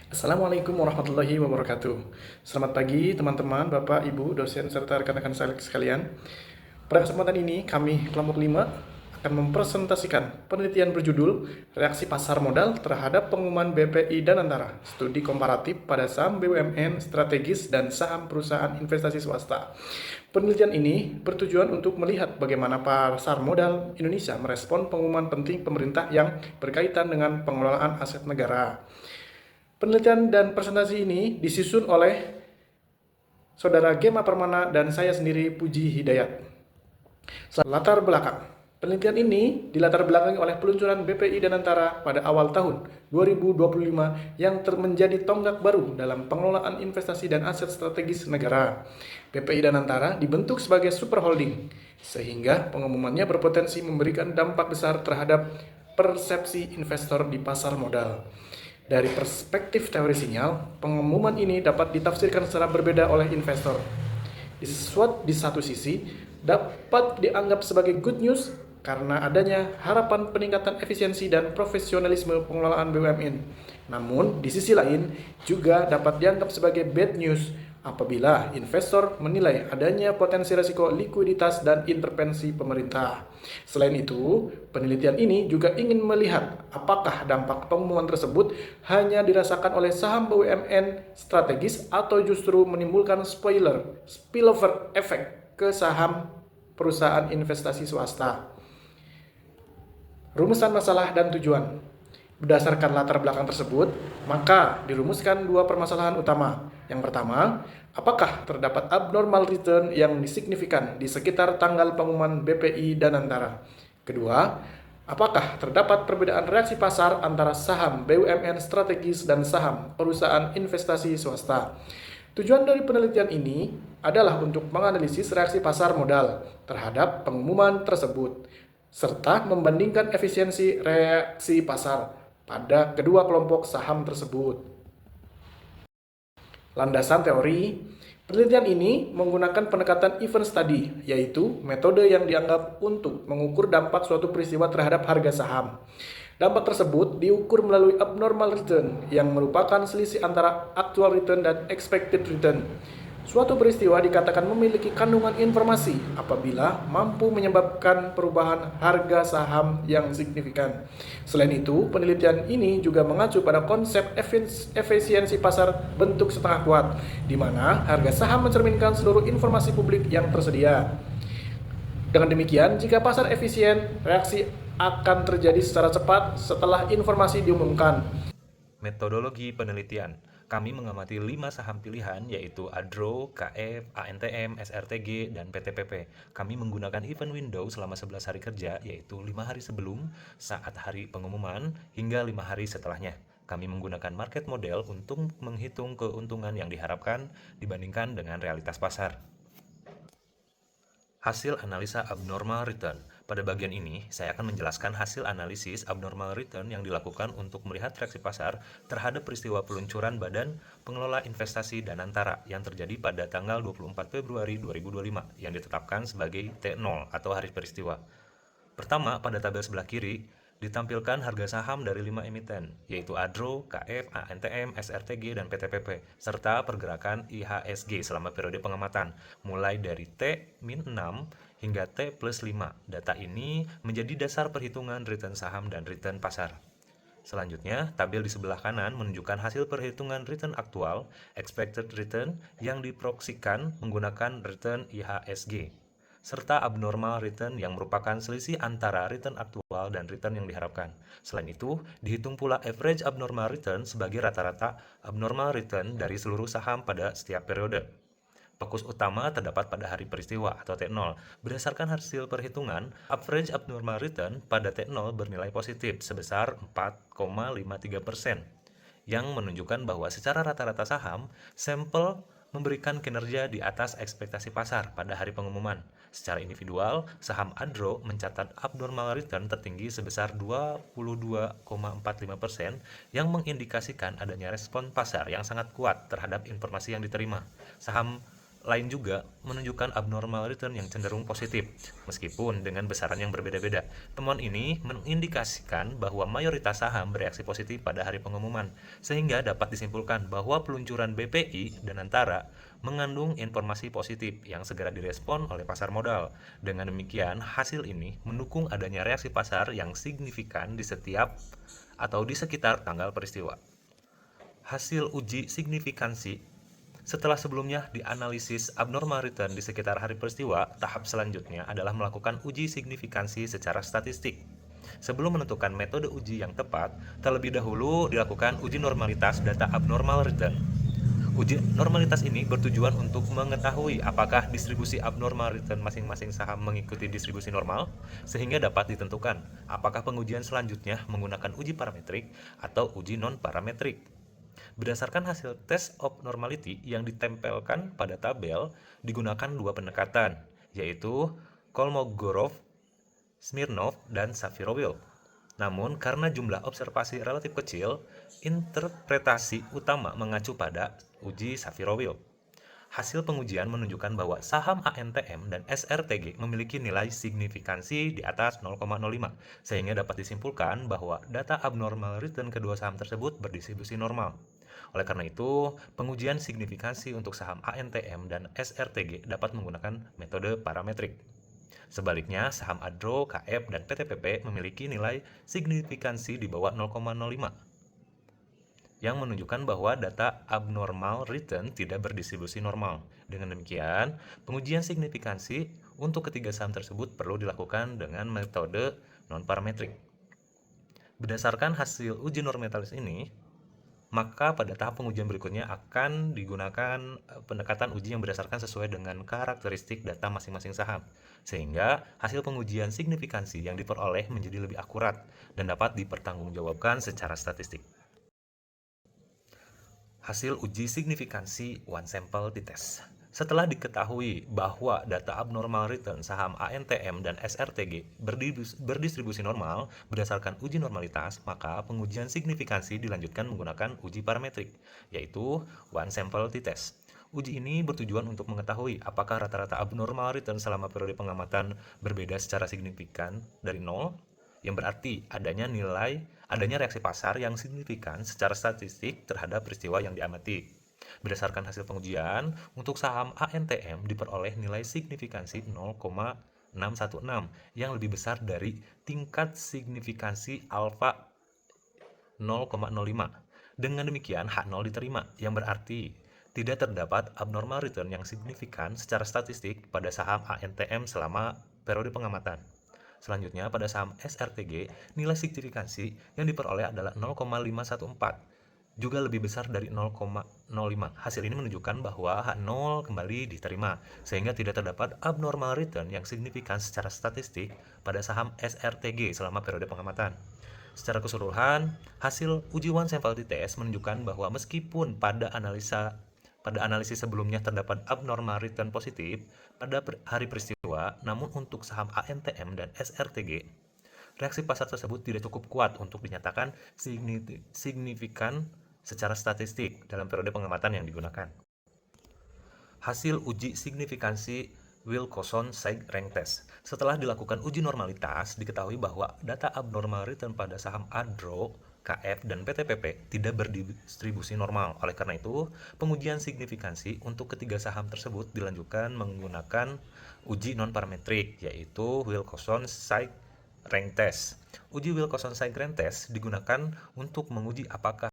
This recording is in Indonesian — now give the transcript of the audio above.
Assalamualaikum warahmatullahi wabarakatuh. Selamat pagi teman-teman, Bapak, Ibu, dosen, serta rekan-rekan saya sekalian. Pada kesempatan ini, kami kelompok 5 akan mempresentasikan penelitian berjudul Reaksi Pasar Modal terhadap Pengumuman BPI dan Antara, Studi Komparatif pada Saham BUMN Strategis dan Saham Perusahaan Investasi Swasta. Penelitian ini bertujuan untuk melihat bagaimana pasar modal Indonesia merespon pengumuman penting pemerintah yang berkaitan dengan pengelolaan aset negara. Penelitian dan presentasi ini disusun oleh Saudara Gema Permana dan saya sendiri Puji Hidayat. Latar belakang. Penelitian ini dilatar belakangi oleh peluncuran BPI dan Antara pada awal tahun 2025 yang menjadi tonggak baru dalam pengelolaan investasi dan aset strategis negara. BPI dan Antara dibentuk sebagai super holding, sehingga pengumumannya berpotensi memberikan dampak besar terhadap persepsi investor di pasar modal. Dari perspektif teori sinyal, pengumuman ini dapat ditafsirkan secara berbeda oleh investor. Di satu sisi, dapat dianggap sebagai good news karena adanya harapan peningkatan efisiensi dan profesionalisme pengelolaan BUMN. Namun, di sisi lain, juga dapat dianggap sebagai bad news apabila investor menilai adanya potensi risiko likuiditas dan intervensi pemerintah. Selain itu, penelitian ini juga ingin melihat apakah dampak pengumuman tersebut hanya dirasakan oleh saham BUMN strategis atau justru menimbulkan spillover effect ke saham perusahaan investasi swasta. Rumusan masalah dan tujuan. Berdasarkan latar belakang tersebut, maka dirumuskan dua permasalahan utama. Yang pertama, apakah terdapat abnormal return yang signifikan di sekitar tanggal pengumuman BPI dan Antara? Kedua, apakah terdapat perbedaan reaksi pasar antara saham BUMN strategis dan saham perusahaan investasi swasta? Tujuan dari penelitian ini adalah untuk menganalisis reaksi pasar modal terhadap pengumuman tersebut, serta membandingkan efisiensi reaksi pasar pada kedua kelompok saham tersebut. Landasan teori, penelitian ini menggunakan pendekatan event study, yaitu metode yang dianggap untuk mengukur dampak suatu peristiwa terhadap harga saham. Dampak tersebut diukur melalui abnormal return, yang merupakan selisih antara actual return dan expected return. Suatu peristiwa dikatakan memiliki kandungan informasi apabila mampu menyebabkan perubahan harga saham yang signifikan. Selain itu, penelitian ini juga mengacu pada konsep efisiensi pasar bentuk setengah kuat, di mana harga saham mencerminkan seluruh informasi publik yang tersedia. Dengan demikian, jika pasar efisien, reaksi akan terjadi secara cepat setelah informasi diumumkan. Metodologi penelitian. Kami mengamati 5 saham pilihan yaitu ADRO, KF, ANTM, SRTG, dan PTPP. Kami menggunakan event window selama 11 hari kerja yaitu 5 hari sebelum, saat hari pengumuman, hingga 5 hari setelahnya. Kami menggunakan market model untuk menghitung keuntungan yang diharapkan dibandingkan dengan realitas pasar. Hasil analisa abnormal return. Pada bagian ini, saya akan menjelaskan hasil analisis abnormal return yang dilakukan untuk melihat reaksi pasar terhadap peristiwa peluncuran Badan Pengelola Investasi dan Antara yang terjadi pada tanggal 24 Februari 2025 yang ditetapkan sebagai T0 atau hari peristiwa. Pertama, pada tabel sebelah kiri, ditampilkan harga saham dari 5 emiten, yaitu ADRO, KF, ANTM, SRTG, dan PTPP, serta pergerakan IHSG selama periode pengamatan, mulai dari T-6 hingga T+5. Data ini menjadi dasar perhitungan return saham dan return pasar. Selanjutnya, tabel di sebelah kanan menunjukkan hasil perhitungan return aktual, expected return, yang diproksikan menggunakan return IHSG, serta abnormal return yang merupakan selisih antara return aktual dan return yang diharapkan. Selain itu, dihitung pula average abnormal return sebagai rata-rata abnormal return dari seluruh saham pada setiap periode. Fokus utama terdapat pada hari peristiwa atau T0. Berdasarkan hasil perhitungan, average abnormal return pada T0 bernilai positif sebesar 4,53%, yang menunjukkan bahwa secara rata-rata saham, sampel memberikan kinerja di atas ekspektasi pasar pada hari pengumuman. Secara individual, saham ADRO mencatat abnormal return tertinggi sebesar 22,45% yang mengindikasikan adanya respon pasar yang sangat kuat terhadap informasi yang diterima. Saham lain juga menunjukkan abnormal return yang cenderung positif, meskipun dengan besaran yang berbeda-beda. Temuan ini mengindikasikan bahwa mayoritas saham bereaksi positif pada hari pengumuman, sehingga dapat disimpulkan bahwa peluncuran BPI dan Antara mengandung informasi positif yang segera direspon oleh pasar modal. Dengan demikian, hasil ini mendukung adanya reaksi pasar yang signifikan di setiap atau di sekitar tanggal peristiwa. Hasil uji signifikansi setelah sebelumnya dianalisis abnormal return di sekitar hari peristiwa, tahap selanjutnya adalah melakukan uji signifikansi secara statistik. Sebelum menentukan metode uji yang tepat, terlebih dahulu dilakukan uji normalitas data abnormal return. Uji normalitas ini bertujuan untuk mengetahui apakah distribusi abnormal return masing-masing saham mengikuti distribusi normal, sehingga dapat ditentukan apakah pengujian selanjutnya menggunakan uji parametrik atau uji non-parametrik. Berdasarkan hasil test of normality yang ditempelkan pada tabel, digunakan dua pendekatan, yaitu Kolmogorov, Smirnov, dan Shapiro-Wilk. Namun, karena jumlah observasi relatif kecil, interpretasi utama mengacu pada uji Shapiro-Wilk. Hasil pengujian menunjukkan bahwa saham ANTM dan SRTG memiliki nilai signifikansi di atas 0,05, sehingga dapat disimpulkan bahwa data abnormal return kedua saham tersebut berdistribusi normal. Oleh karena itu, pengujian signifikansi untuk saham ANTM dan SRTG dapat menggunakan metode parametrik. Sebaliknya, saham ADRO, KF, dan PTPP memiliki nilai signifikansi di bawah 0,05, yang menunjukkan bahwa data abnormal return tidak berdistribusi normal. Dengan demikian, pengujian signifikansi untuk ketiga saham tersebut perlu dilakukan dengan metode non-parametrik. Berdasarkan hasil uji normalitas ini, maka pada tahap pengujian berikutnya akan digunakan pendekatan uji yang berdasarkan sesuai dengan karakteristik data masing-masing saham, sehingga hasil pengujian signifikansi yang diperoleh menjadi lebih akurat dan dapat dipertanggungjawabkan secara statistik. Hasil uji signifikansi one sample t-test. Setelah diketahui bahwa data abnormal return saham ANTM dan SRTG berdistribusi normal berdasarkan uji normalitas, maka pengujian signifikansi dilanjutkan menggunakan uji parametrik, yaitu one sample t-test. Uji ini bertujuan untuk mengetahui apakah rata-rata abnormal return selama periode pengamatan berbeda secara signifikan dari nol, yang berarti adanya reaksi pasar yang signifikan secara statistik terhadap peristiwa yang diamati. Berdasarkan hasil pengujian, untuk saham ANTM diperoleh nilai signifikansi 0,616 yang lebih besar dari tingkat signifikansi alfa 0,05. Dengan demikian, H0 diterima, yang berarti tidak terdapat abnormal return yang signifikan secara statistik pada saham ANTM selama periode pengamatan. Selanjutnya, pada saham SRTG, nilai signifikansi yang diperoleh adalah 0,514, juga lebih besar dari 0,05. Hasil ini menunjukkan bahwa H0 kembali diterima, sehingga tidak terdapat abnormal return yang signifikan secara statistik pada saham SRTG selama periode pengamatan. Secara keseluruhan, hasil uji one sample t-test menunjukkan bahwa meskipun pada analisis sebelumnya terdapat abnormal return positif pada hari peristiwa, namun untuk saham ANTM dan SRTG, reaksi pasar tersebut tidak cukup kuat untuk dinyatakan signifikan secara statistik dalam periode pengamatan yang digunakan. Hasil uji signifikansi Wilcoxon-Saig rank test. Setelah dilakukan uji normalitas, diketahui bahwa data abnormal return pada saham ADRO, KF, dan PTPP tidak berdistribusi normal. Oleh karena itu, pengujian signifikansi untuk ketiga saham tersebut dilanjutkan menggunakan uji non-parametrik, yaitu Wilcoxon-Saig rank test. Uji Wilcoxon-Saig rank test digunakan untuk menguji apakah